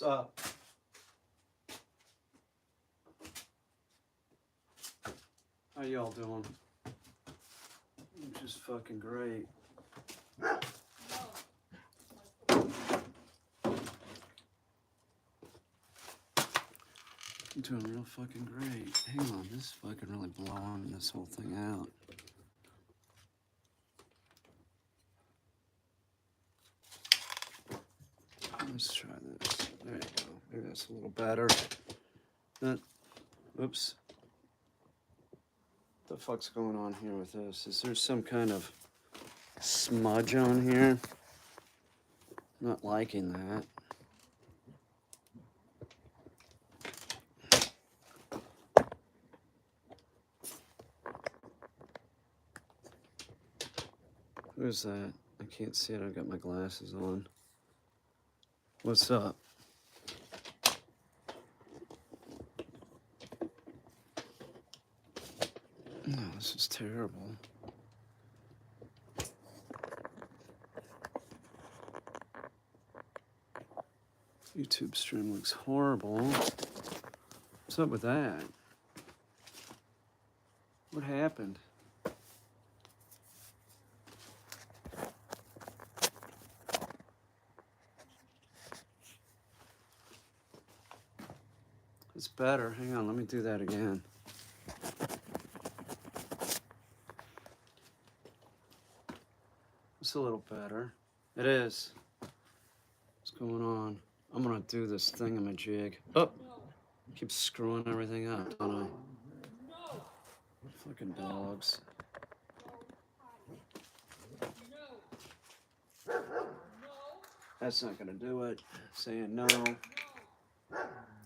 up? How y'all doing? Just fucking great. I'm doing real fucking great. Hang on, this is fucking really blowing this whole thing out. Let's try this. There you go. Maybe that's a little better. Oops. What the fuck's going on here with this? Is there some kind of smudge on here? Not liking that. Who's that? I can't see it. I've got my glasses on. What's up? No, this is terrible. YouTube stream looks horrible. What's up with that? What happened? It's better. Hang on, let me do that again. It's a little better. It is. What's going on? I'm gonna do this thingamajig. Oh! Keep screwing everything up, don't I? Fucking dogs. That's not gonna do it. Saying no.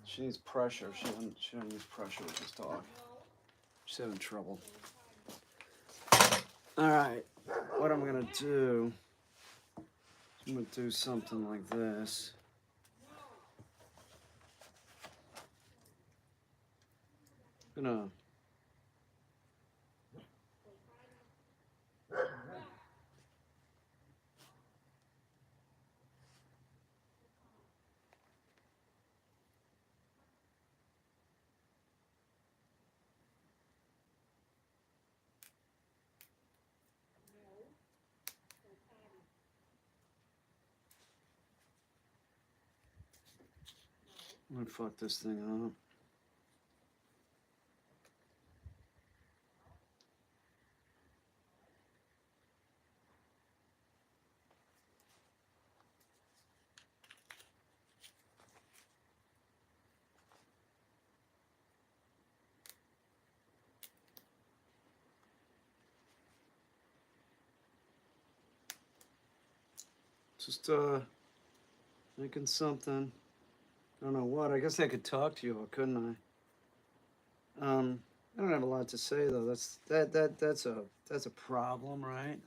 She needs pressure. She don't use pressure with this dog. She's having trouble. Alright. What I'm gonna do, I'm gonna do something like this. I'm gonna fuck this thing up. Just thinking something. I don't know what. I guess I could talk to you, couldn't I? I don't have a lot to say though. That's a problem, right?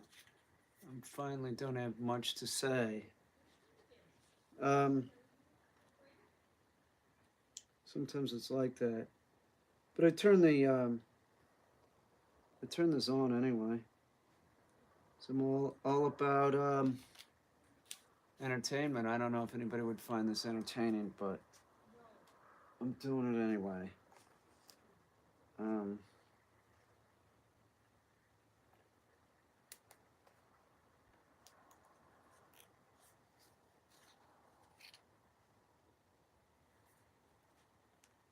I finally don't have much to say. Sometimes it's like that. But I turn this on anyway. So I'm all about entertainment. I don't know if anybody would find this entertaining, but I'm doing it anyway.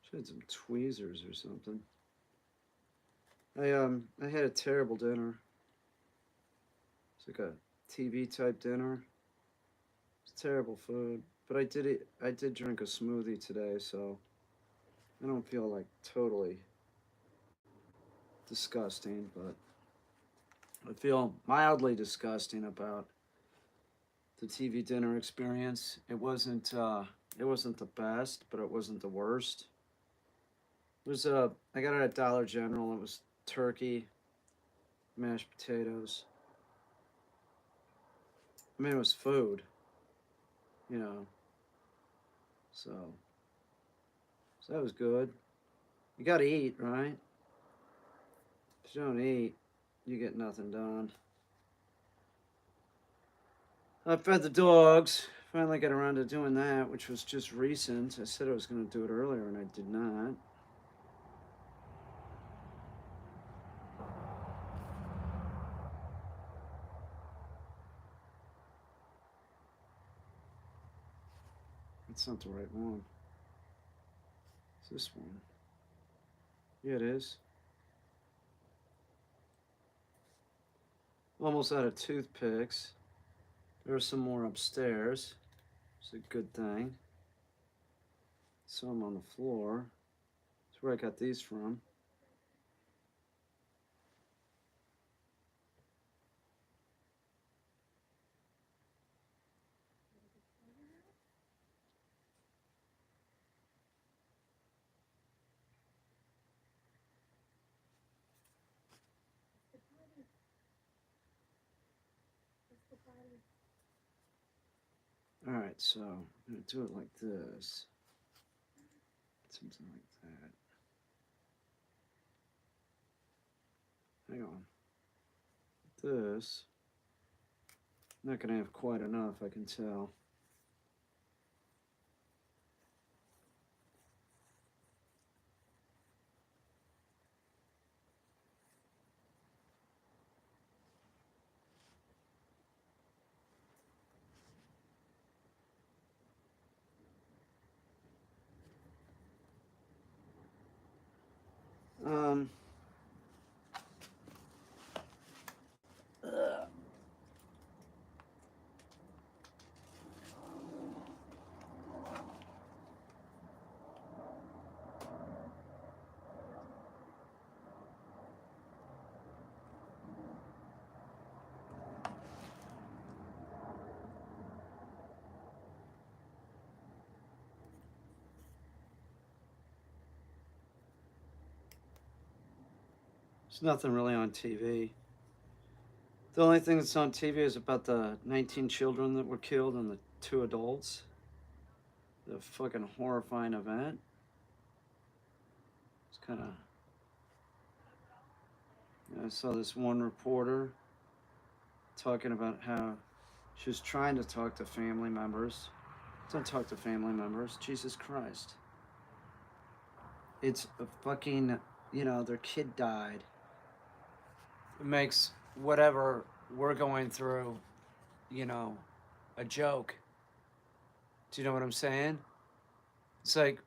Should have some tweezers or something. I had a terrible dinner. It's like a TV type dinner. It's terrible food. But I did drink a smoothie today, so I don't feel like totally disgusting, but I feel mildly disgusting about the TV dinner experience. It wasn't the best, but it wasn't the worst. It was I got it at Dollar General. It was turkey, mashed potatoes. I mean, it was food, you know. So that was good. You gotta eat, right? If you don't eat, you get nothing done. I fed the dogs Finally got around to doing that, which was just recent. I said I was going to do it earlier, and I did not. It's not the right one. It's this one. Yeah, it is. Almost out of toothpicks. There's some more upstairs. It's a good thing. Some on the floor. That's where I got these from. Alright, so I'm going to do it like this. Something like that. Hang on. This. I'm not going to have quite enough, I can tell. Um, there's nothing really on TV. The only thing that's on TV is about the 19 children that were killed and the 2 adults. The fucking horrifying event. It's kind of. I saw this one reporter talking about how she was trying to talk to family members. Don't talk to family members. Jesus Christ. It's a fucking, their kid died. It makes whatever we're going through, a joke. Do you know what I'm saying? It's like,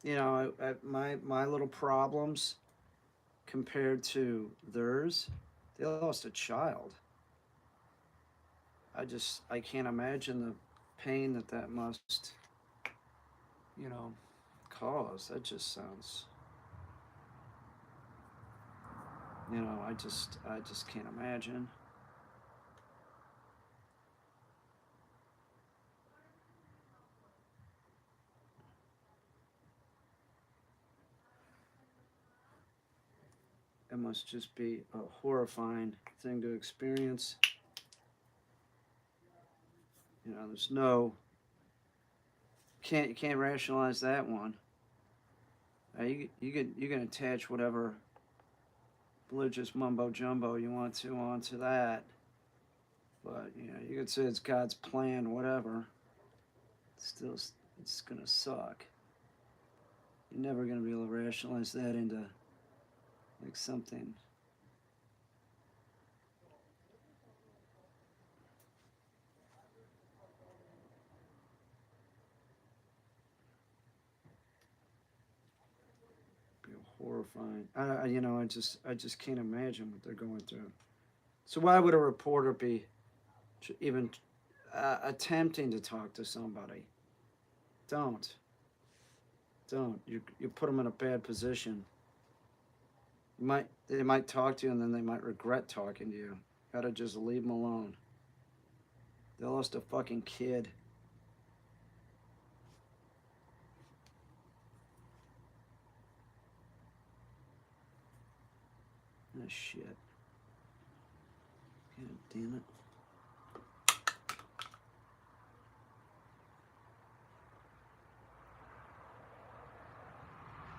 my little problems compared to theirs, they lost a child. I can't imagine the pain that must, cause. That just sounds, I just can't imagine. It must just be a horrifying thing to experience. There's no, you can't rationalize that one. You can attach whatever religious mumbo jumbo you want to onto that, but you could say it's God's plan, whatever. Still, it's gonna suck. You're never gonna be able to rationalize that into like something. Be horrifying. I just can't imagine what they're going through. So why would a reporter be even attempting to talk to somebody? Don't. You put them in a bad position. They might talk to you, and then they might regret talking to you. Gotta just leave them alone. They lost a fucking kid. Ah, shit. God damn it.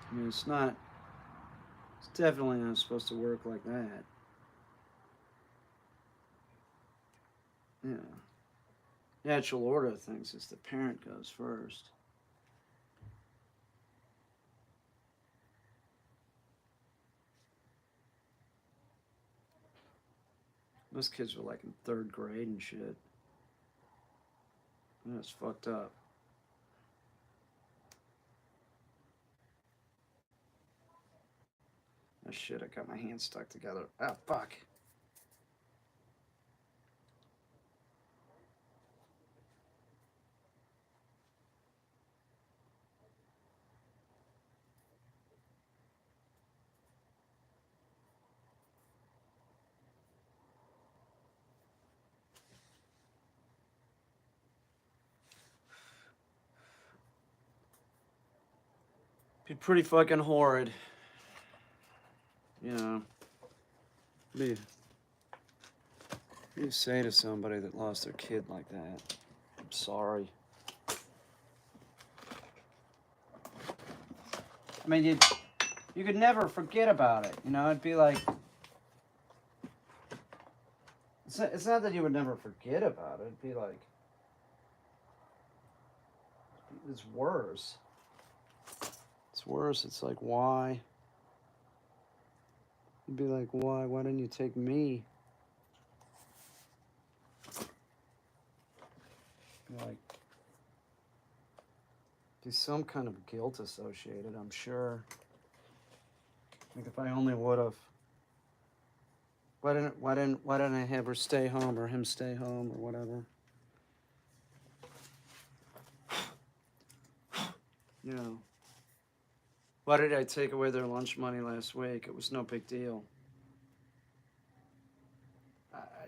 I mean, it's definitely not supposed to work like that. Yeah. natural order of things is the parent goes first. Most kids were like in third grade and shit. That's fucked up. Oh shit, I got my hands stuck together. Ah, fuck. Be pretty fucking horrid. You know. Be you say to somebody that lost their kid like that, I'm sorry. I mean, you could never forget about it. You know, it'd be like, it's not that you would never forget about it. It'd be like, it's worse. It's worse. It's like, why? You'd be like, why? Why didn't you take me? Like, there's some kind of guilt associated, I'm sure. Like, if I only would have. Why didn't I have her stay home or him stay home or whatever? You know. Why did I take away their lunch money last week? It was no big deal.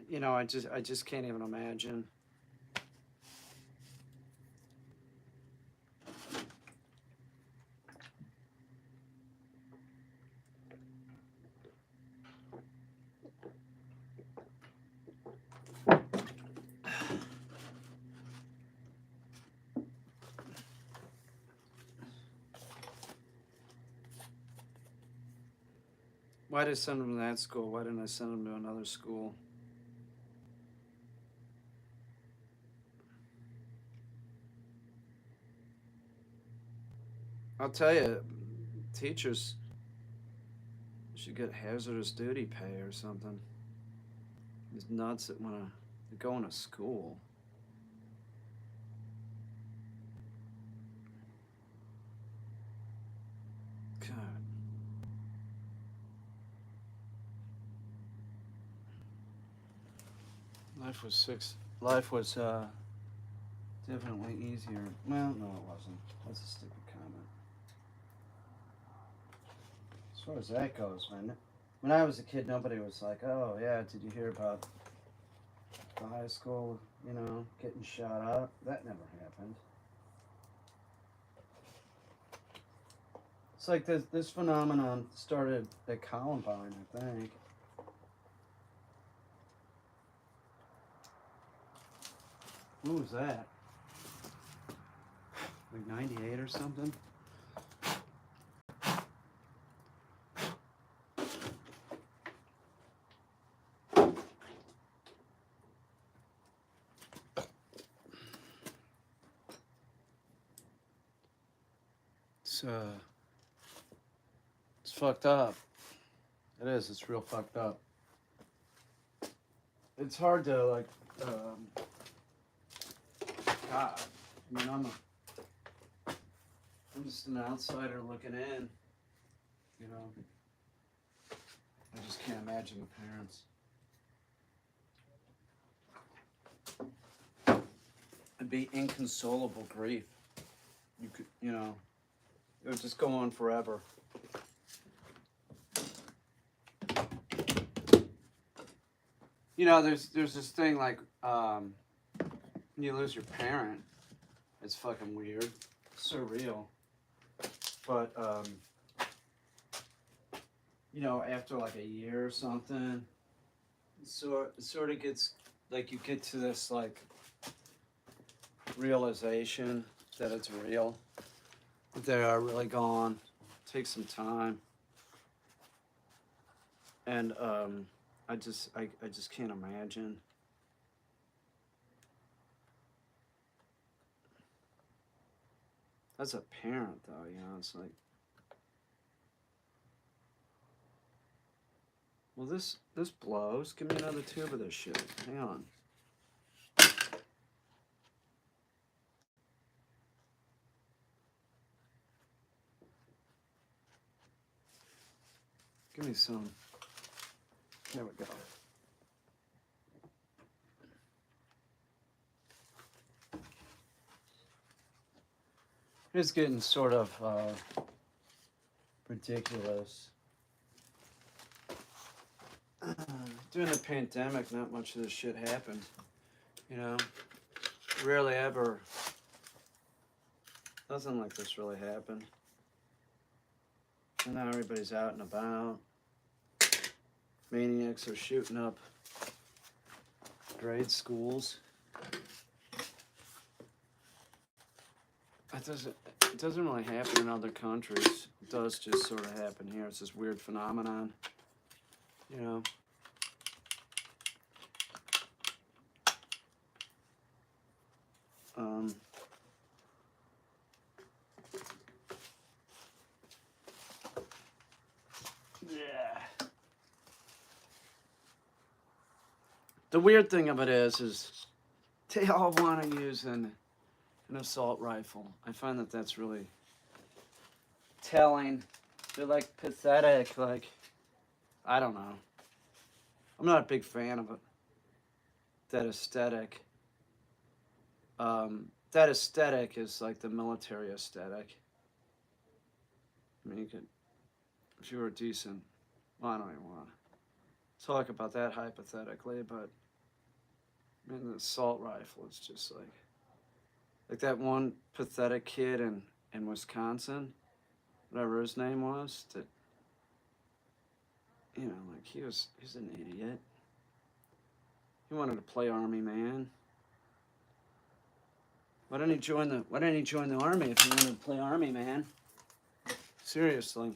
You know, I just can't even imagine. Why did I send him to that school? Why didn't I send him to another school? I'll tell you, teachers should get hazardous duty pay or something. These nuts that want to go into school. God. Life was definitely easier. Well, no, it wasn't. That's a stupid comment. As far as that goes, man. When I was a kid, nobody was like, "Oh yeah, did you hear about the high school? You know, getting shot up?" That never happened. It's like this phenomenon started at Columbine, I think. When was that? Like 98 or something? It's fucked up. It is. It's real fucked up. It's hard to like. God, I mean, I'm just an outsider looking in. You know, I just can't imagine the parents. It'd be inconsolable grief. You could, you know, it would just go on forever. You know, there's this thing like when you lose your parent, it's fucking weird, surreal. But you know, after like a year or something, it sort of gets like you get to this like realization that it's real, that they are really gone. Take some time, and I just can't imagine. As a parent, though, you know, it's like, well, this blows. Give me another tube of this shit. Hang on. Give me some. There we go. It's getting sort of ridiculous. During the pandemic, not much of this shit happened. You know, rarely ever. Nothing like this really happened. And now everybody's out and about. Maniacs are shooting up grade schools. It doesn't really happen in other countries. It does just sort of happen here. It's this weird phenomenon, you know. Yeah. The weird thing of it is they all want to use an assault rifle. I find that that's really telling. They're like pathetic. Like, I don't know. I'm not a big fan of it. That aesthetic. That aesthetic is like the military aesthetic. I mean, you could, if you were decent, well, I don't even want to talk about that hypothetically, but I mean, the assault rifle is just like that one pathetic kid in Wisconsin, whatever his name was, that, you know, like he's an idiot. He wanted to play Army man. Why didn't he join the Army if he wanted to play Army man? Seriously.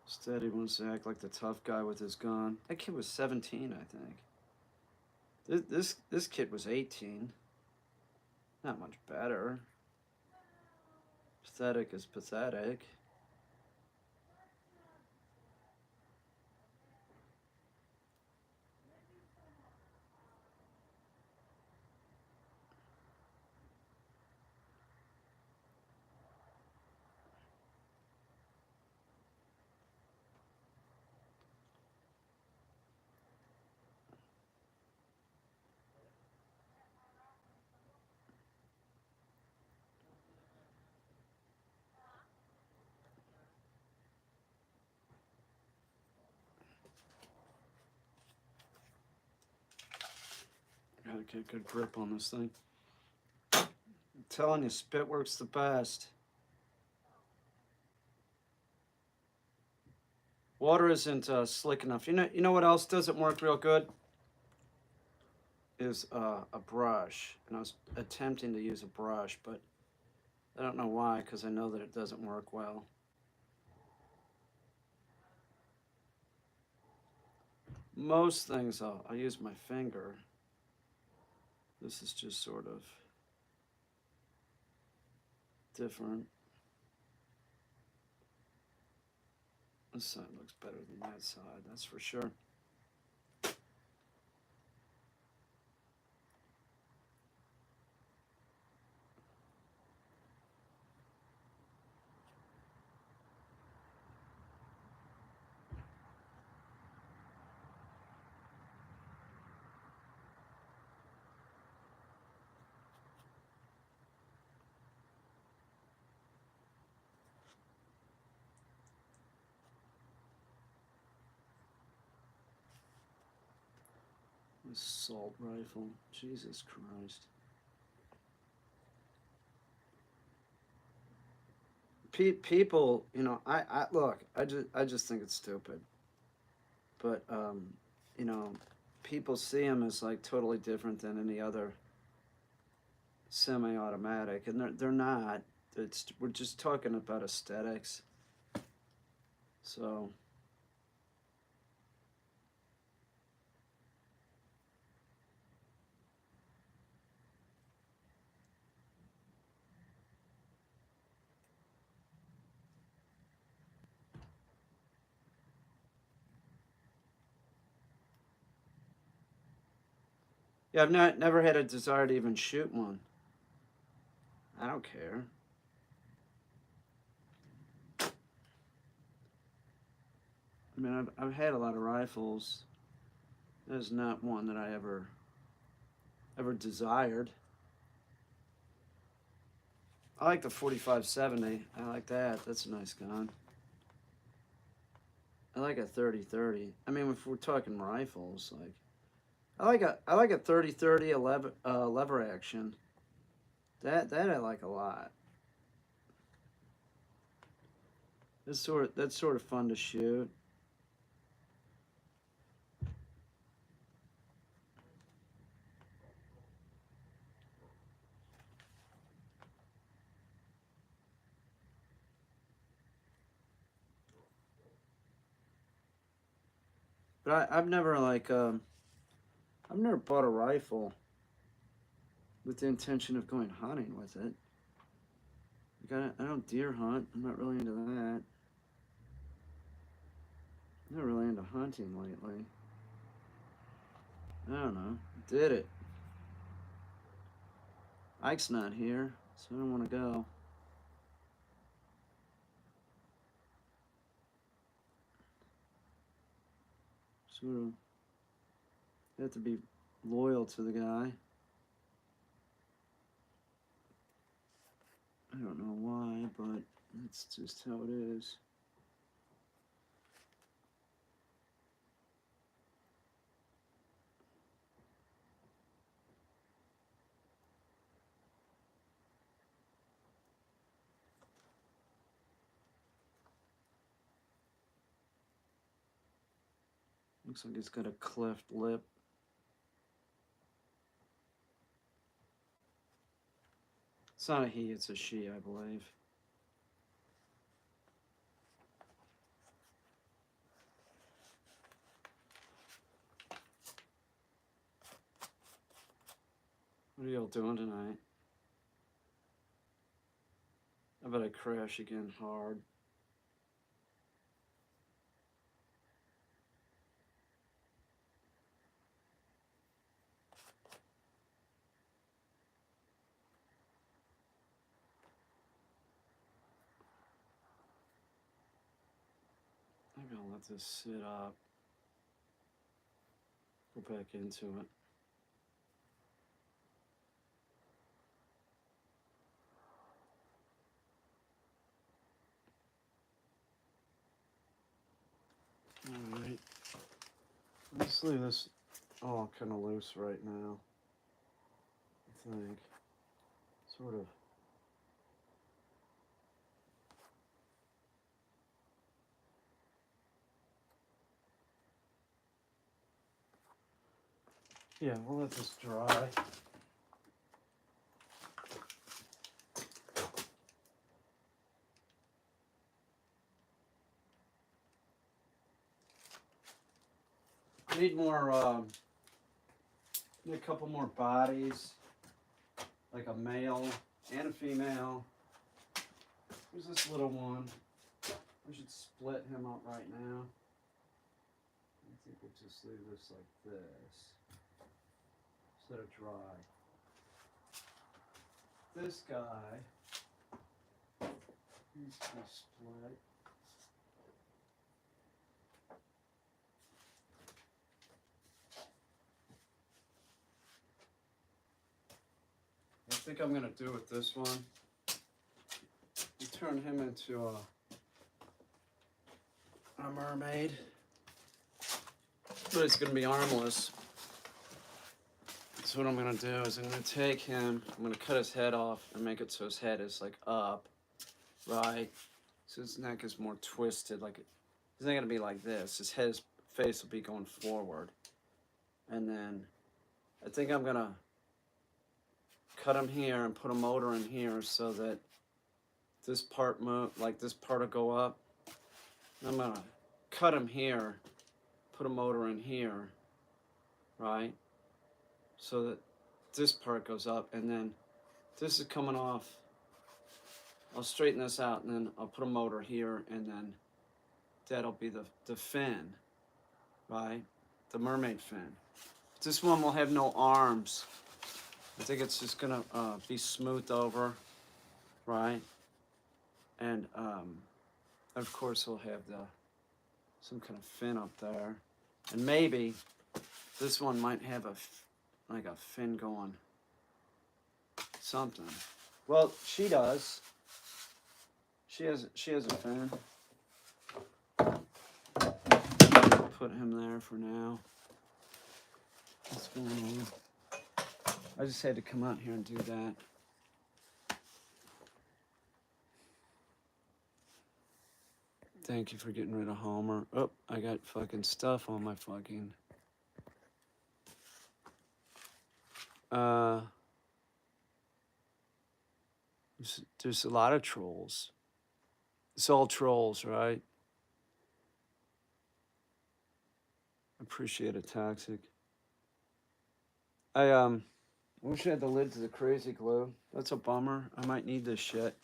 Instead, he wants to act like the tough guy with his gun. That kid was 17, I think. This kid was 18. Not much better. Pathetic is pathetic. Gotta get a good grip on this thing. I'm telling you, spit works the best. Water isn't slick enough. You know what else doesn't work real good? Is a brush. And I was attempting to use a brush, but I don't know why, because I know that it doesn't work well. Most things I'll use my finger. This is just sort of different. This side looks better than that side, that's for sure. Assault rifle. Jesus Christ. People, you know, I look. I just think it's stupid. But you know, people see them as like totally different than any other semi-automatic, and they're not. We're just talking about aesthetics. So Yeah, I've not never had a desire to even shoot one. I don't care. I mean, I've had a lot of rifles. There's not one that I ever desired. I like the 45-70. I like that. That's a nice gun. I like a 30-30. I mean, if we're talking rifles, like I like a 30-30 lever action. That I like a lot. That's sort of fun to shoot. But I've never bought a rifle with the intention of going hunting with it. Like I don't deer hunt. I'm not really into that. I'm not really into hunting lately. I don't know. Did it. Ike's not here, so I don't want to go. Sort of have to be loyal to the guy. I don't know why, but that's just how it is. Looks like it's got a cleft lip. It's not a he, it's a she, I believe. What are y'all doing tonight? I bet I crash again hard. Maybe I'll let this sit up. Go back into it. Alright. Let's leave this all kind of loose right now. I think. Sort of. Yeah, we'll let this dry. I need more, need a couple more bodies. Like a male and a female. There's this little one. We should split him up right now. I think we'll just leave this like this. Just let it dry. This guy needs to be split. I think I'm gonna do with this one. Turn him into a mermaid. But it's gonna be armless. So what I'm gonna do is I'm gonna take him, I'm gonna cut his head off and make it so his head is like up, right? So his neck is more twisted, like he's not gonna be like this. His face will be going forward. And then I think I'm gonna cut him here and put a motor in here so that this part this part will go up. I'm gonna cut him here, put a motor in here, right? So that this part goes up, and then this is coming off. I'll straighten this out, and then I'll put a motor here, and then that'll be the fin, right? The mermaid fin. This one will have no arms. I think it's just gonna be smoothed over, right? And of course we'll have some kind of fin up there, and maybe this one might have like a fin going something. Well, she does. She has a fin. Put him there for now. What's going on? I just had to come out here and do that. Thank you for getting rid of Homer. Oh, I got fucking stuff on my fucking... There's a lot of trolls. It's all trolls, right? Appreciate it, Toxic. I wish I had the lid to the crazy glue. That's a bummer. I might need this shit. Let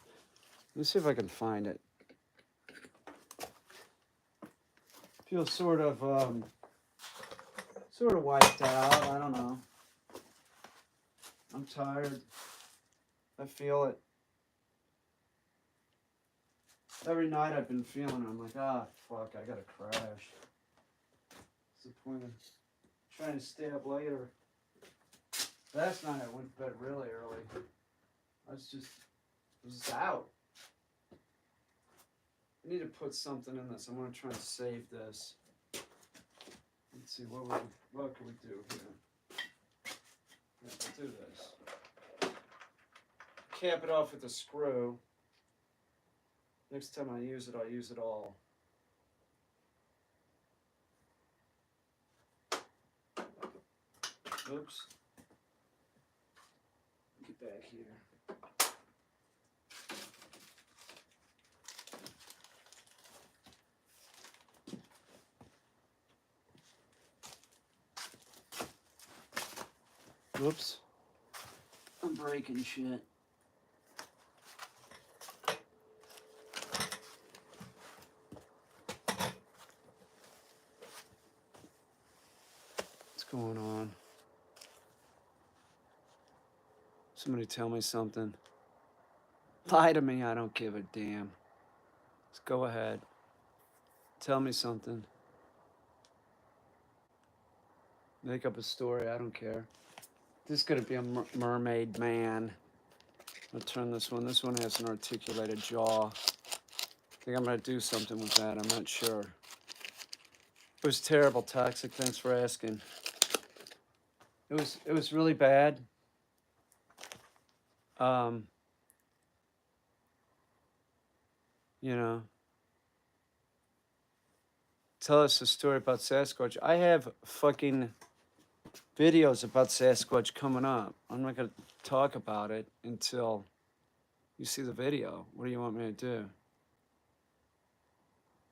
me see if I can find it. Feel sort of wiped out. I don't know. I'm tired. I feel it. Every night I've been feeling it. I'm like, fuck, I gotta crash. What's the point of trying to stay up later? Last night I went to bed really early. I was out. I need to put something in this. I'm gonna try and save this. Let's see, what can we do here? Yeah, we'll do this. Cap it off with a screw. Next time I use it, I'll use it all. Oops. Get back here. Whoops. I'm breaking shit. What's going on? Somebody tell me something. Lie to me, I don't give a damn. Just go ahead. Tell me something. Make up a story, I don't care. This is gonna be a mermaid man. I'll turn this one. This one has an articulated jaw. I think I'm gonna do something with that, I'm not sure. It was terrible, Toxic, thanks for asking. It was really bad. You know, tell us a story about Sasquatch. I have fucking videos about Sasquatch coming up. I'm not going to talk about it until you see the video. What do you want me to do?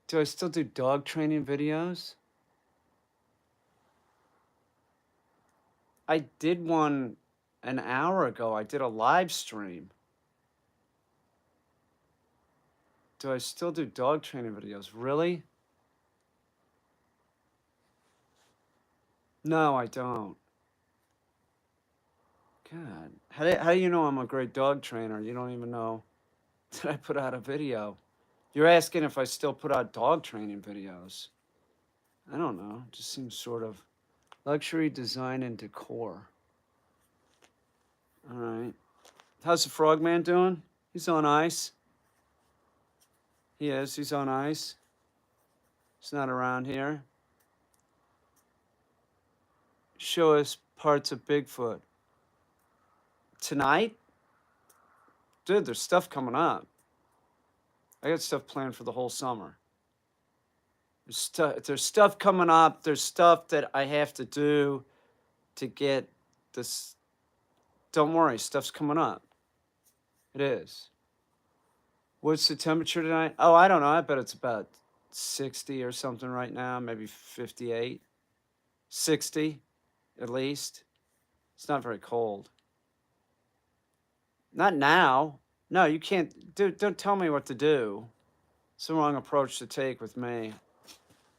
Do I still do dog training videos? I did one an hour ago. I did a live stream. Do I still do dog training videos? Really? No, I don't. God, how do you know I'm a great dog trainer? You don't even know that I put out a video. You're asking if I still put out dog training videos. I don't know. It just seems sort of luxury design and decor. All right. How's the frogman doing? He's on ice. He is. He's on ice. He's not around here. Show us parts of Bigfoot. Tonight? Dude, there's stuff coming up. I got stuff planned for the whole summer. There's stuff coming up. There's stuff that I have to do to get this. Don't worry, stuff's coming up. It is. What's the temperature tonight? Oh, I don't know. I bet it's about 60 or something right now, maybe 58. 60, at least. It's not very cold. Not now. No, you can't. Dude, don't tell me what to do. It's the wrong approach to take with me.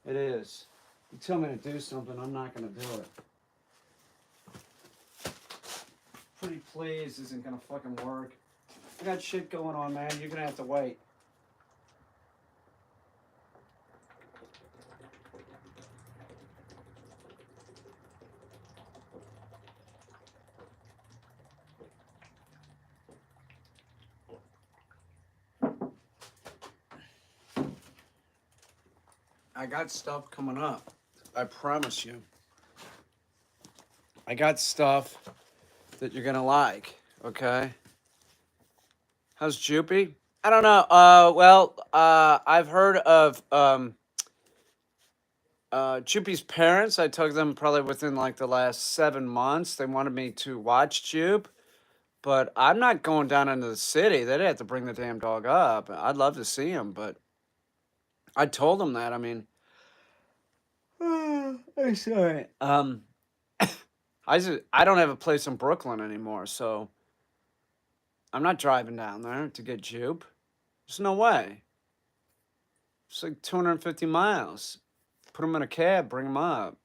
It is. You tell me to do something, I'm not going to do it. pretty please isn't gonna fucking work. I got shit going on, man. You're gonna have to wait. I got stuff coming up. I promise you. I got stuff that you're gonna like. Okay. How's Jupy? I don't know. I've heard of Jupy's parents. I took them probably within like the last 7 months. They wanted me to watch Jupe, but I'm not going down into the city. They'd have to bring the damn dog up. I'd love to see him, but I told them that. I mean, I'm sorry. I don't have a place in Brooklyn anymore, so I'm not driving down there to get Jupe. There's no way. It's like 250 miles. Put him in a cab, bring him up.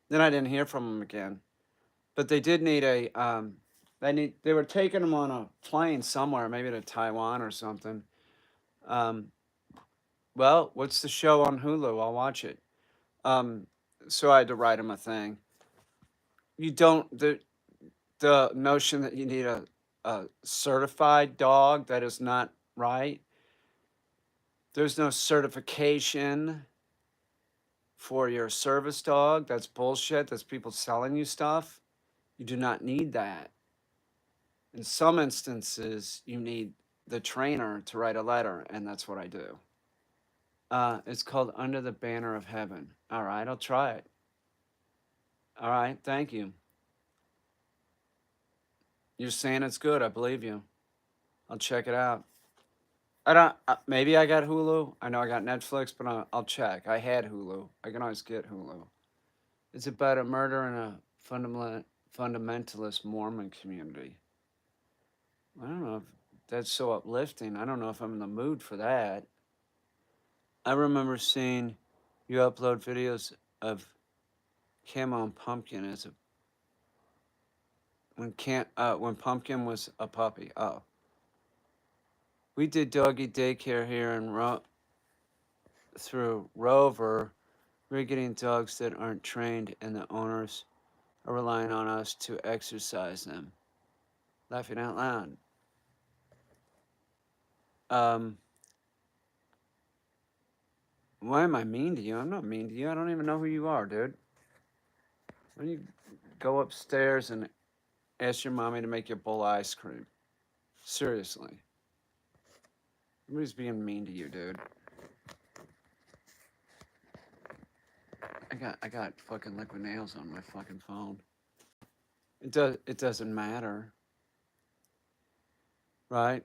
Then I didn't hear from him again. But they did need a they were taking him on a plane somewhere, maybe to Taiwan or something. Um, well, what's the show on Hulu? I'll watch it. Um, so I had to write him a thing. You don't the notion that you need a certified dog, that is not right. There's no certification for your service dog. That's bullshit. That's people selling you stuff. You do not need that. In some instances, you need the trainer to write a letter, and that's what I do. It's called Under the Banner of Heaven. All right, I'll try it. All right, thank you. You're saying it's good. I believe you. I'll check it out. I don't. Maybe I got Hulu. I know I got Netflix, but I'll check. I had Hulu. I can always get Hulu. It's about a murder in a fundamentalist Mormon community. I don't know if that's so uplifting. I don't know if I'm in the mood for that. I remember seeing you upload videos of Camo and Pumpkin as a when Pumpkin was a puppy. Oh, we did doggy daycare here in through Rover. We're getting dogs that aren't trained, and the owners are relying on us to exercise them. Laughing out loud. Um, why am I mean to you? I'm not mean to you. I don't even know who you are, dude. Why don't you go upstairs and ask your mommy to make you a bowl of ice cream? Seriously. Nobody's being mean to you, dude. I got fucking liquid nails on my fucking phone. It doesn't matter. Right?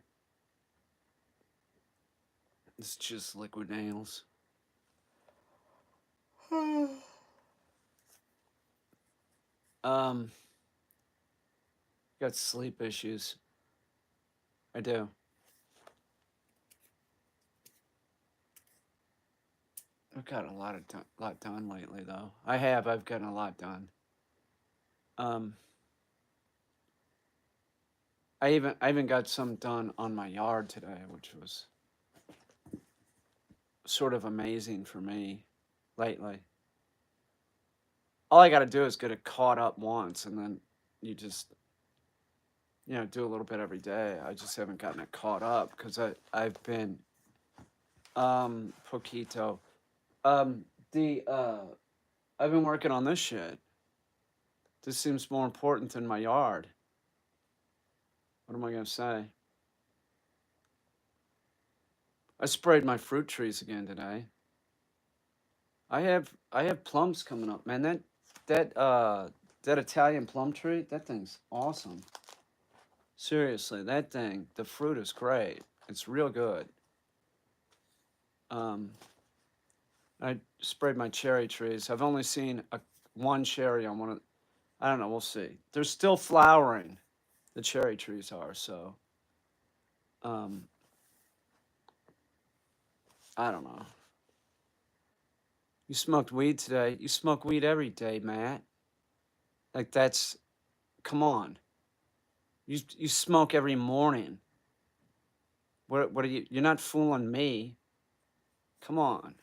It's just liquid nails. Got sleep issues. I do. I've got a lot done lately, though. I've gotten a lot done. Um, I even got some done on my yard today, which was sort of amazing for me lately. All I got to do is get it caught up once, and then you just do a little bit every day. I just haven't gotten it caught up because I've been poquito. The I've been working on this shit. This seems more important than my yard. What am I gonna say? I sprayed my fruit trees again today. I have plums coming up, man. That Italian plum tree, that thing's awesome. Seriously, that thing, the fruit is great. It's real good. I sprayed my cherry trees. I've only seen one cherry on one of. I don't know. We'll see. They're still flowering. The cherry trees are so. Um, I don't know. You smoked weed today. You smoke weed every day, Matt. Like that's. Come on. You smoke every morning. What are you? You're not fooling me. Come on.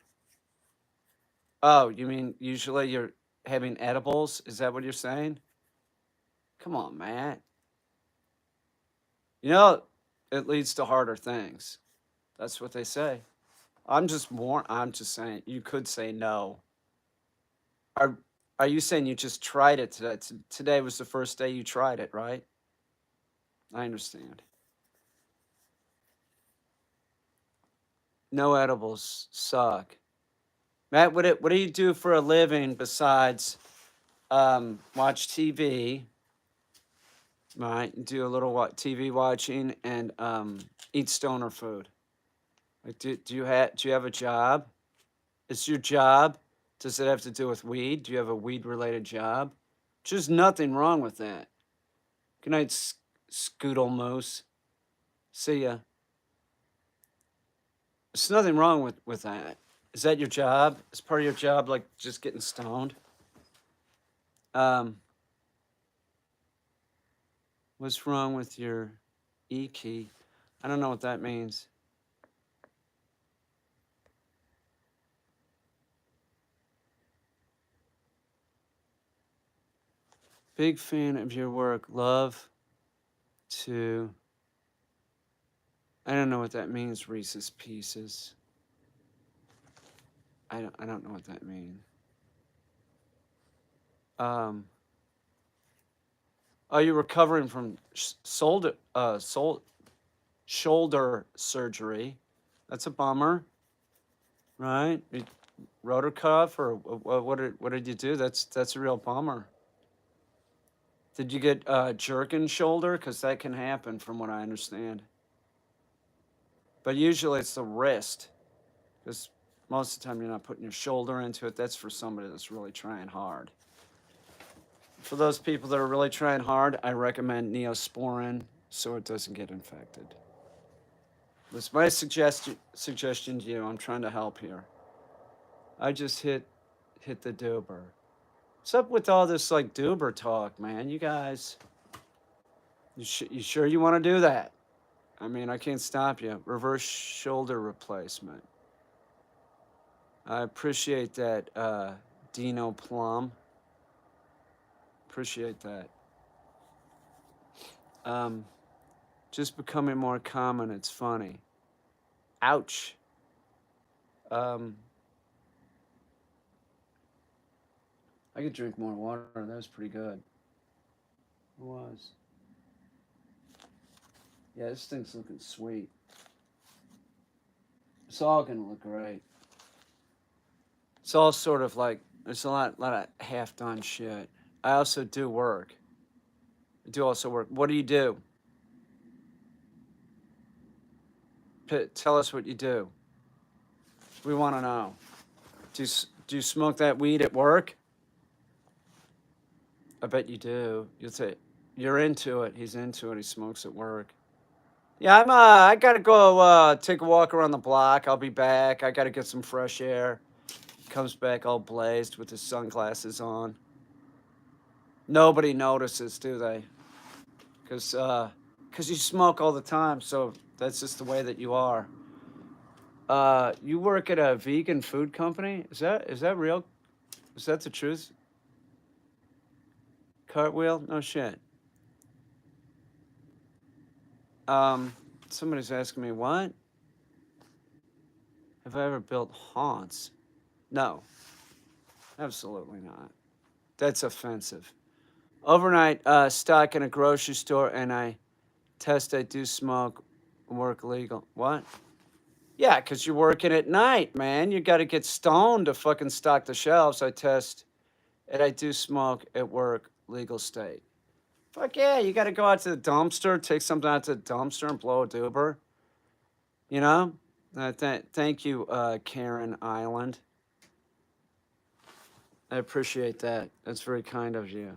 Oh, you mean usually you're having edibles? Is that what you're saying? Come on, Matt. You know, it leads to harder things. That's what they say. I'm just saying. You could say no. Are Are you saying you just tried it today? Today was the first day you tried it, right? I understand. No edibles suck. Matt, what do you do for a living besides watch TV? Right, do a little TV watching and eat stoner food. Like, do you have a job? Is your job? Does it have to do with weed? Do you have a weed related job? There's nothing wrong with that. Good night, Scoodle Moose. See ya. There's nothing wrong with that. Is that your job? Is part of your job like just getting stoned? Um, what's wrong with your E key? I don't know what that means. Big fan of your work. Love to. I don't know what that means. Reese's Pieces. I don't know what that means. Um, are you recovering from shoulder surgery? That's a bummer, right? Rotor cuff or what did you do? That's a real bummer. Did you get jerking shoulder? Because that can happen, from what I understand. But usually it's the wrist, because most of the time you're not putting your shoulder into it. That's for somebody that's really trying hard. For those people that are really trying hard, I recommend Neosporin so it doesn't get infected. That's my suggestion to you. I'm trying to help here. I just hit the doober. What's up with all this like doober talk, man? You guys, you sure you want to do that? I mean, I can't stop you. Reverse shoulder replacement. I appreciate that, Dino Plum. Appreciate that. Um, just becoming more common. It's funny. Ouch. Um, I could drink more water. That was pretty good. It was. Yeah, this thing's looking sweet. It's all gonna look great. It's all sort of like there's a lot of half done shit. I also do work. I do also work. What do you do? Tell us what you do. We want to know. Do you smoke that weed at work? I bet you do. You'll say you're into it. He's into it. He smokes at work. Yeah, I gotta go take a walk around the block. I'll be back. I gotta get some fresh air. Comes back all blazed with his sunglasses on. Nobody notices, do they? Because you smoke all the time, so that's just the way that you are. You work at a vegan food company? Is that real? Is that the truth? Cartwheel? No shit. Um, Somebody's asking me, what? Have I ever built haunts? No, absolutely not. That's offensive. Overnight stock in a grocery store, and I test I do smoke, work legal. What? Yeah, because you're working at night, man. You got to get stoned to fucking stock the shelves. I test and I do smoke at work, legal state. Fuck yeah, you got to go out to the dumpster, take something out to the dumpster and blow a doober. You know? Thank you, Karen Island. I appreciate that. That's very kind of you.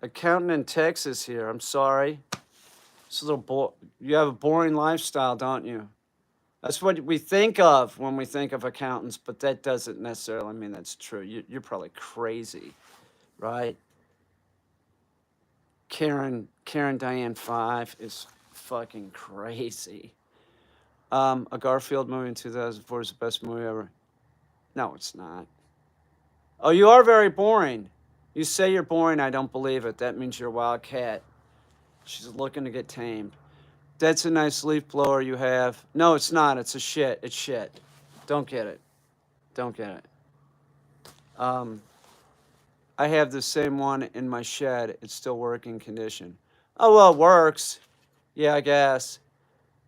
Accountant in Texas here. I'm sorry. It's a little you have a boring lifestyle, don't you? That's what we think of when we think of accountants, but that doesn't necessarily mean that's true. You're probably crazy, right? Karen Diane 5 is fucking crazy. A Garfield movie in 2004 is the best movie ever. No, it's not. Oh, you are very boring. You say you're boring, I don't believe it. That means you're a wild cat. She's looking to get tamed. That's a nice leaf blower you have. No, it's not. It's a shit. It's shit. Don't get it. Don't get it. I have the same one in my shed. It's still working condition. Oh, well, it works. Yeah, I guess.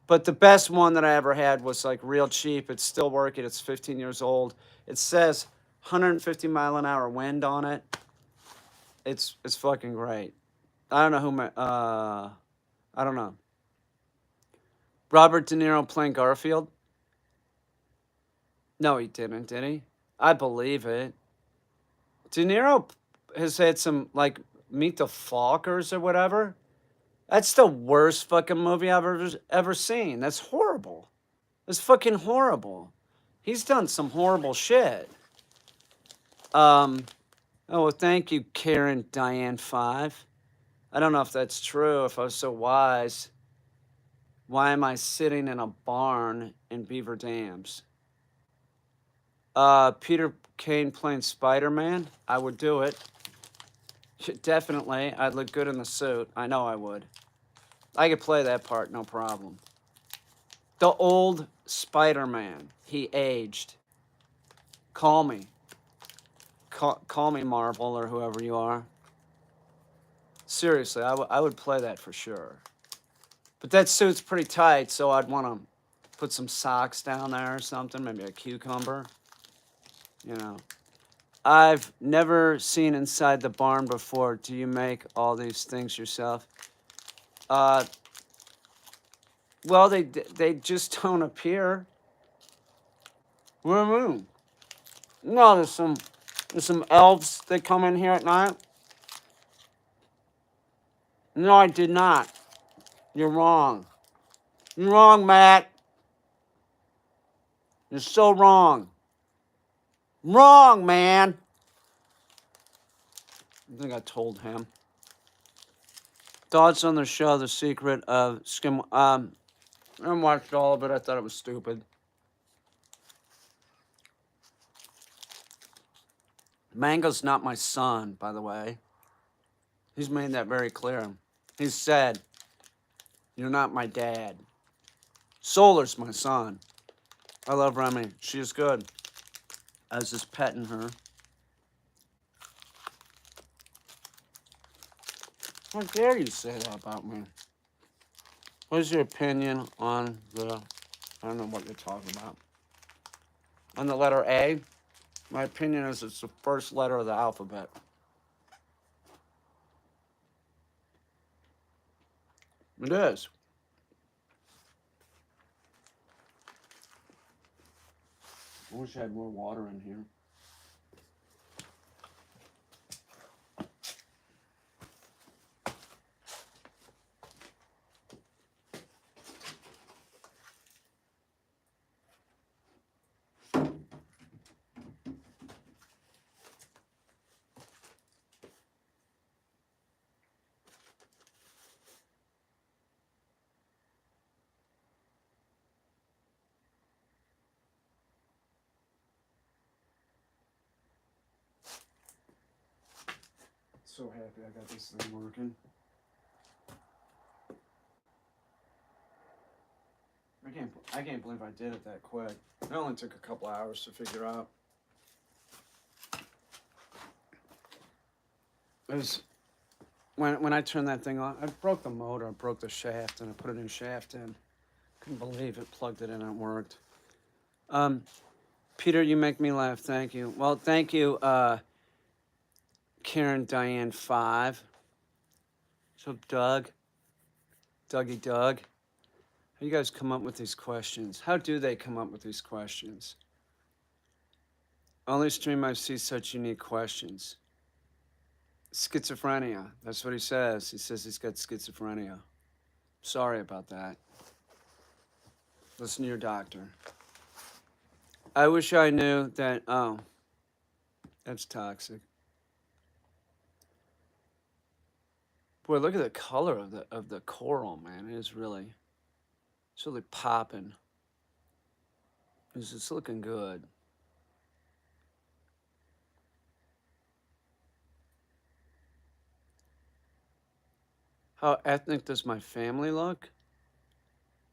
But the best one that I ever had was like real cheap. It's still working. It's 15 years old. It says 150-mile-an-hour wind on it. It's fucking great. I don't know who my I don't know. Robert De Niro playing Garfield? No, he didn't, did he? I believe it. De Niro has had some like Meet the Fockers or whatever. That's the worst fucking movie I've ever seen. That's horrible. It's fucking horrible. He's done some horrible shit. Oh, well, thank you, Karen Diane 5. I don't know if that's true, if I was so wise. Why am I sitting in a barn in Beaver Dams? Peter Kane playing Spider-Man? I would do it. Definitely. I'd look good in the suit. I know I would. I could play that part, no problem. The old Spider-Man. He aged. Call me. Call me Marvel or whoever you are. Seriously, I would play that for sure. But that suit's pretty tight, so I'd want to put some socks down there or something, maybe a cucumber. You know. I've never seen inside the barn before. Do you make all these things yourself? Well, they just don't appear. What do you mean? No, there's some elves that come in here at night. No, I did not. You're wrong. You're wrong, Matt. You're so wrong. Wrong, man. I think I told him. Thoughts on the show, The Secret of Skim. I haven't watched all of it. I thought it was stupid. Mango's not my son, by the way. He's made that very clear. He said, "You're not my dad." Solar's my son. I love Remy. She is good. I was just petting her. How dare you say that about me? What is your opinion on the... I don't know what you're talking about. On the letter A? My opinion is it's the first letter of the alphabet. It is. I wish I had more water in here. So happy I got this thing working. I can't believe I did it that quick. It only took a couple hours to figure out. It was when I turned that thing on. I broke the motor, I broke the shaft, and I put a new shaft in. Couldn't believe it. Plugged it in and it worked. Peter, you make me laugh. Thank you. Well, thank you, Karen Diane 5. So Doug, Dougie Doug. How do you guys come up with these questions? How do they come up with these questions? Only stream I see such unique questions. Schizophrenia. That's what he says. He says he's got schizophrenia. Sorry about that. Listen to your doctor. I wish I knew that. Oh, that's toxic. Boy, look at the color of the coral, man. It's really popping. It's looking good. How ethnic does my family look?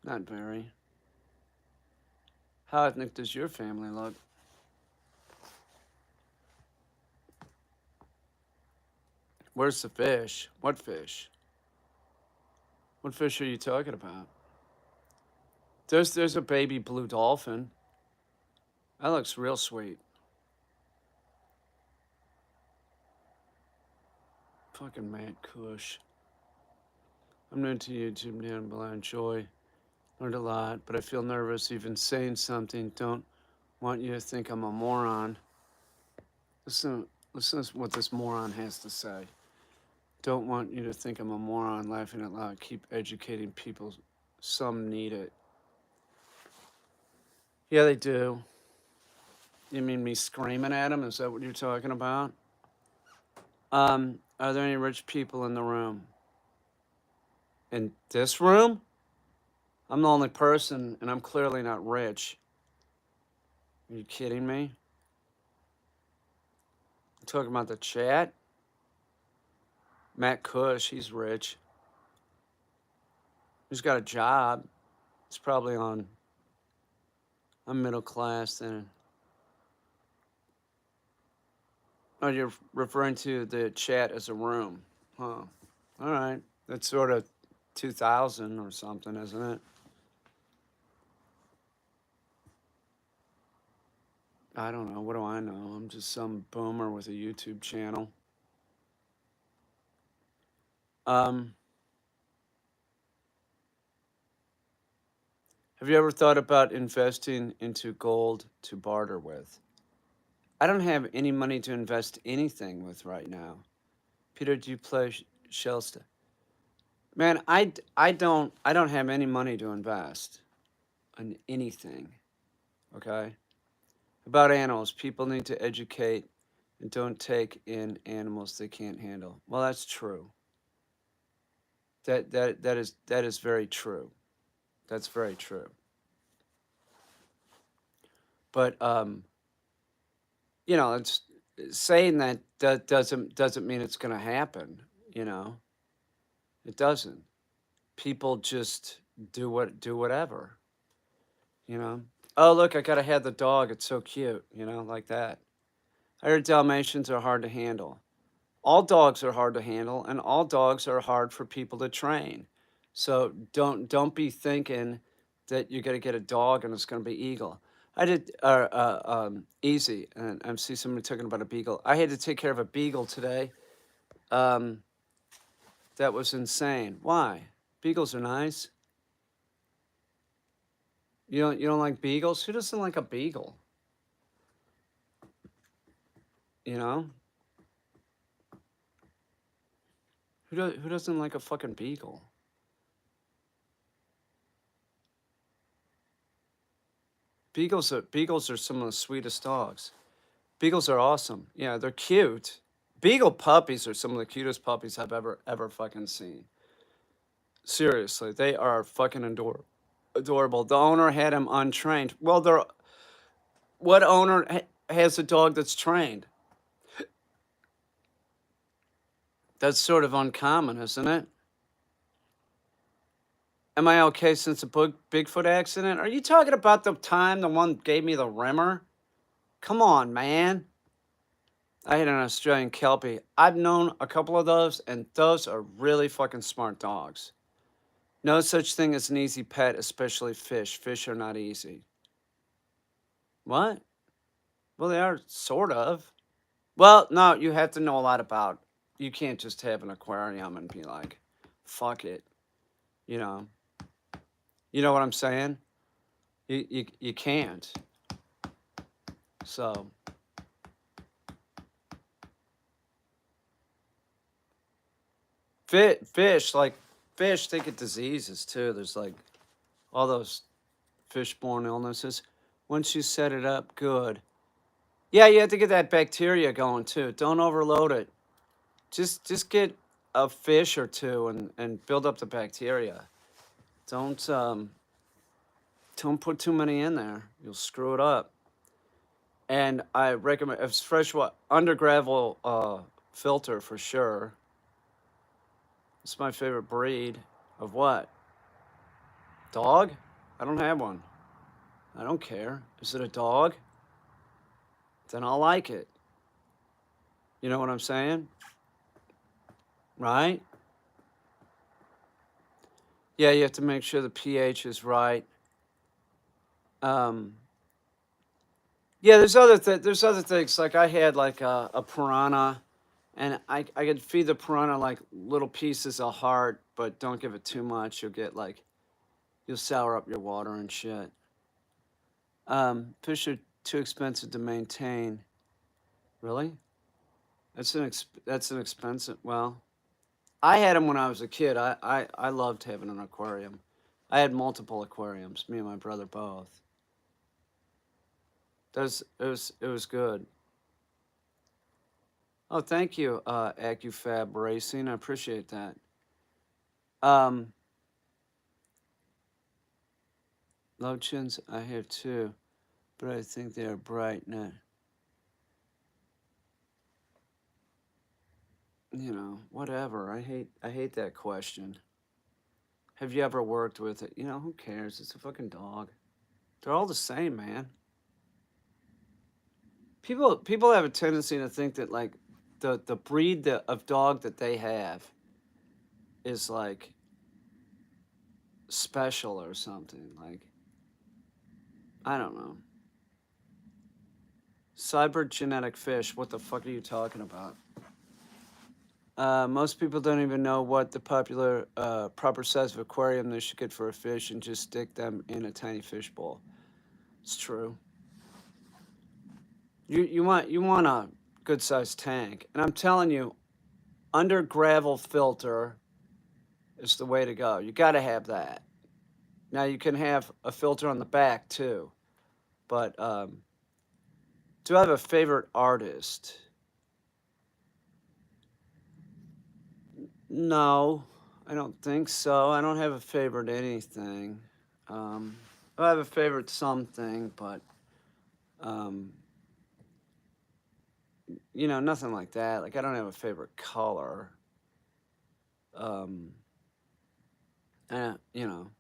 Not very. How ethnic does your family look? Where's the fish? What fish? What fish are you talking about? There's a baby blue dolphin. That looks real sweet. Fucking Matt Cush. I'm new to YouTube now, but I learned a lot, but I feel nervous even saying something. Don't want you to think I'm a moron. Listen to what this moron has to say. Don't want you to think I'm a moron laughing out loud. Keep educating people. Some need it. Yeah, they do. You mean me screaming at them? Is that what you're talking about? Are there any rich people in the room? In this room? I'm the only person, and I'm clearly not rich. Are you kidding me? I'm talking about the chat? Matt Cush, he's rich. He's got a job. He's probably on. I'm middle class then. Oh, you're referring to the chat as a room. Huh. All right. That's sort of 2000 or something, isn't it? I don't know. What do I know? I'm just some boomer with a YouTube channel. Have you ever thought about investing into gold to barter with? I don't have any money to invest anything with right now. Peter, do you play Shellsta? Man, I don't have any money to invest in anything. Okay? About animals, people need to educate and don't take in animals they can't handle. Well, that's true. That is very true. That's very true. But it's saying that doesn't mean it's going to happen. You know, it doesn't. People just do whatever. You know. Oh, look, I gotta have the dog. It's so cute. You know, like that. I heard Dalmatians are hard to handle. All dogs are hard to handle, and all dogs are hard for people to train. So don't be thinking that you're gonna get a dog and it's gonna be eagle. I did easy, and I see somebody talking about a beagle. I had to take care of a beagle today. Um, that was insane. Why? Beagles are nice. You don't like beagles? Who doesn't like a beagle? You know? Who doesn't like a fucking beagle? Beagles are some of the sweetest dogs. Beagles are awesome. Yeah, they're cute. Beagle puppies are some of the cutest puppies I've ever fucking seen. Seriously, they are fucking adorable. The owner had him untrained. Well, what owner has a dog that's trained? That's sort of uncommon, isn't it? Am I okay since the Bigfoot accident? Are you talking about the time the one gave me the rimmer? Come on, man. I had an Australian Kelpie. I've known a couple of those, and those are really fucking smart dogs. No such thing as an easy pet, especially fish. Fish are not easy. What? Well, they are sort of. Well, no, you have to know a lot about. You can't just have an aquarium and be like, fuck it. You know. You know what I'm saying? You can't. So fish, they get diseases too. There's like all those fish-borne illnesses. Once you set it up, good. Yeah, you have to get that bacteria going too. Don't overload it. Just get a fish or two and build up the bacteria. Don't don't put too many in there. You'll screw it up. And I recommend it's freshwater under gravel filter for sure. It's my favorite breed of what? Dog? I don't have one. I don't care. Is it a dog? Then I'll like it. You know what I'm saying? Right? Yeah, you have to make sure the pH is right. Yeah, there's other things. Like I had like a piranha, and I could feed the piranha like little pieces of heart, but don't give it too much. You'll get like you'll sour up your water and shit. Fish are too expensive to maintain. Really? That's an expensive. Well, I had them when I was a kid. I loved having an aquarium. I had multiple aquariums. Me and my brother both. It was good. Oh, thank you, AccuFab Racing. I appreciate that. Um, Low chins I have too, but I think they are bright. Not, whatever. I hate that question. Have you ever worked with it? Who cares? It's a fucking dog. They're all the same, man. People have a tendency to think that like the breed of dog that they have is like special or something. Like I don't know. Cybergenetic fish. What the fuck are you talking about? Most people don't even know what the proper size of aquarium they should get for a fish and just stick them in a tiny fish bowl. It's true. You want a good sized tank, and I'm telling you, under gravel filter is the way to go. You got to have that. Now you can have a filter on the back too, but do I have a favorite artist? No, I don't think so. I don't have a favorite anything. Um, I have a favorite something, but um, nothing like that. Like I don't have a favorite color. Um, you know,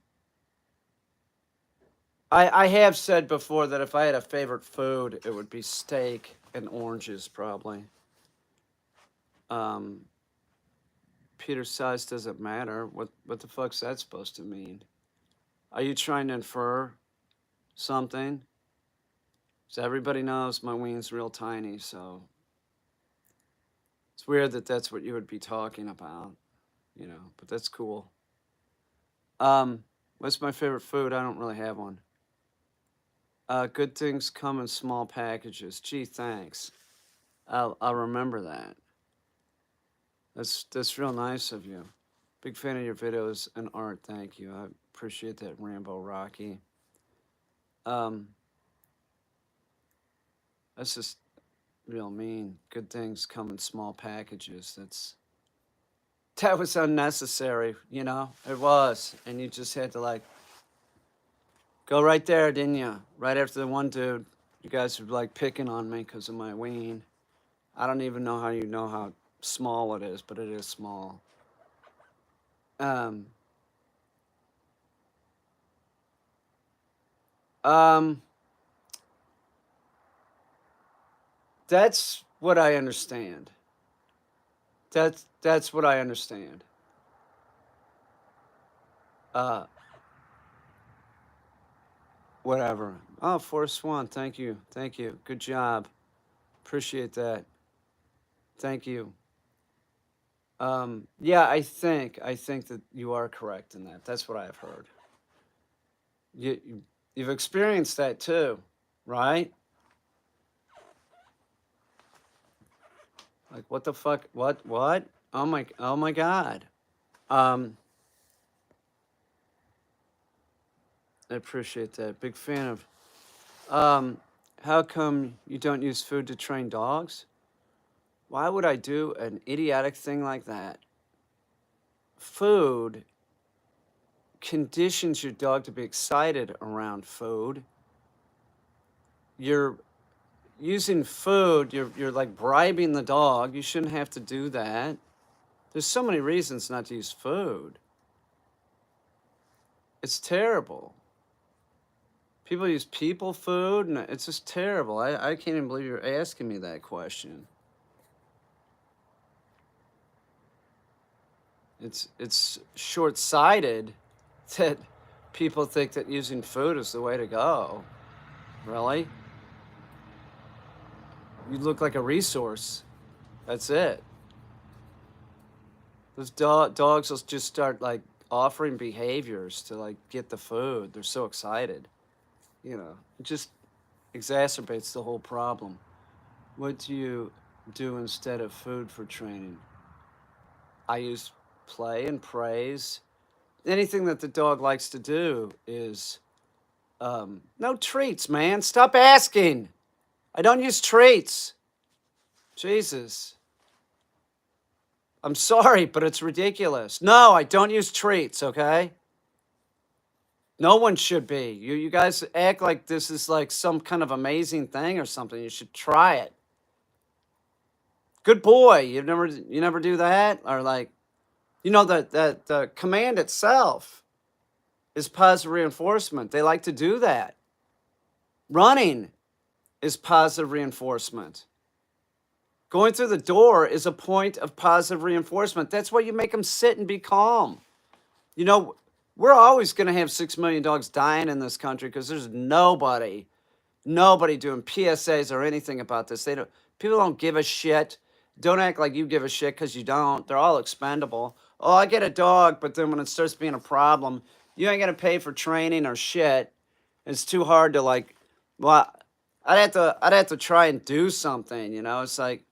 I have said before that if I had a favorite food, it would be steak and oranges probably. Um, Peter's size doesn't matter. What the fuck's that supposed to mean? Are you trying to infer something? So everybody knows my wing's real tiny, so it's weird that that's what you would be talking about, but that's cool. What's my favorite food? I don't really have one. Good things come in small packages. Gee, thanks. I'll remember that. That's real nice of you. Big fan of your videos and art. Thank you. I appreciate that, Rambo Rocky. Um, that's just real mean. Good things come in small packages. That was unnecessary. It was, and you just had to like go right there, didn't you? Right after the one dude, you guys were like picking on me because of my ween. I don't even know how you know how small it is, but it is small. Um, um, that's what I understand. That's what I understand. Uh, Whatever. Oh, Forrest Swan, thank you, good job, appreciate that, thank you. Yeah, I think that you are correct in that. That's what I've heard. You've experienced that too, right? Like what the fuck? What? Oh my God. Um, I appreciate that. Big fan of. Um, how come you don't use food to train dogs? Why would I do an idiotic thing like that? food conditions your dog to be excited around food. You're using food, you're like bribing the dog. You shouldn't have to do that. There's so many reasons not to use food. It's terrible. People use people food, and it's just terrible. I can't even believe you're asking me that question. It's short-sighted that people think that using food is the way to go. Really? You look like a resource. That's it. Those dogs will just start like offering behaviors to like get the food. They're so excited. You know, it just exacerbates the whole problem. What do you do instead of food for training? I use play and praise. Anything that the dog likes to do is no treats, man. Stop asking. I don't use treats. Jesus. I'm sorry, but it's ridiculous. No, I don't use treats, okay? No one should be. You guys act like this is like some kind of amazing thing or something. You should try it. Good boy. You never do that? Or like, you know, the command itself is positive reinforcement. They like to do that. Running is positive reinforcement. Going through the door is a point of positive reinforcement. That's why you make them sit and be calm. You know, we're always going to have 6 million dogs dying in this country because there's nobody doing PSAs or anything about this. People don't give a shit. Don't act like you give a shit because you don't. They're all expendable. Oh, I get a dog, but then when it starts being a problem, you ain't going to pay for training or shit. It's too hard to like, well, I'd have to try and do something, you know? It's like,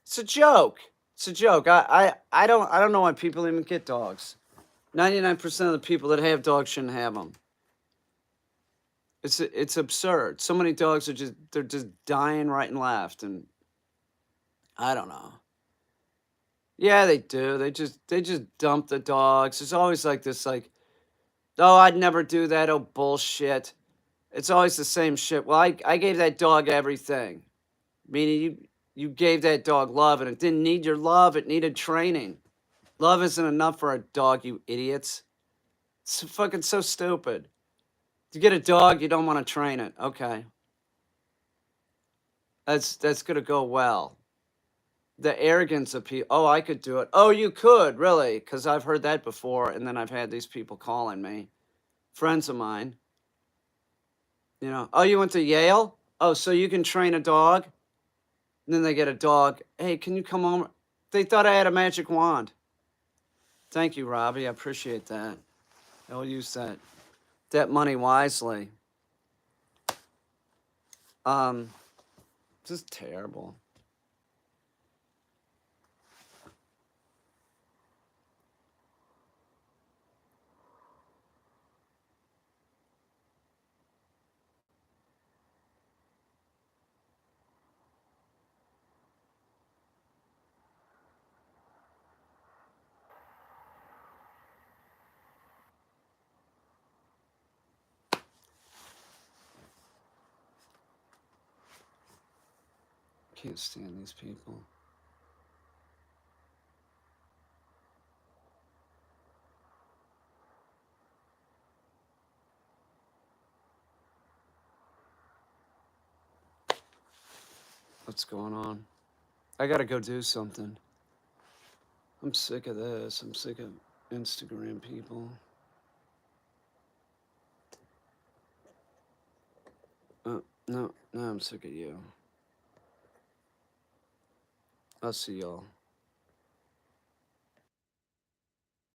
it's a joke. It's a joke. I don't know why people even get dogs. 99% of the people that have dogs shouldn't have them. It's absurd. So many dogs are they're just dying right and left, and I don't know. Yeah, they do. They just dump the dogs. There's always like this like, oh, I'd never do that. Oh, bullshit. It's always the same shit. Well, I gave that dog everything. Meaning you gave that dog love, and it didn't need your love. It needed training. Love isn't enough for a dog, you idiots. It's fucking so stupid. You get a dog, you don't want to train it. Okay. That's gonna go well. The arrogance of people. Oh, I could do it. Oh, you could, really? Because I've heard that before, and then I've had these people calling me. Friends of mine. You know, oh, you went to Yale? Oh, so you can train a dog? And then they get a dog. Hey, can you come over? They thought I had a magic wand. Thank you, Robbie. I appreciate that. I'll use that money wisely. This is terrible. Can't stand these people. What's going on? I gotta go do something. I'm sick of this. I'm sick of Instagram people. No, I'm sick of you. I'll see y'all.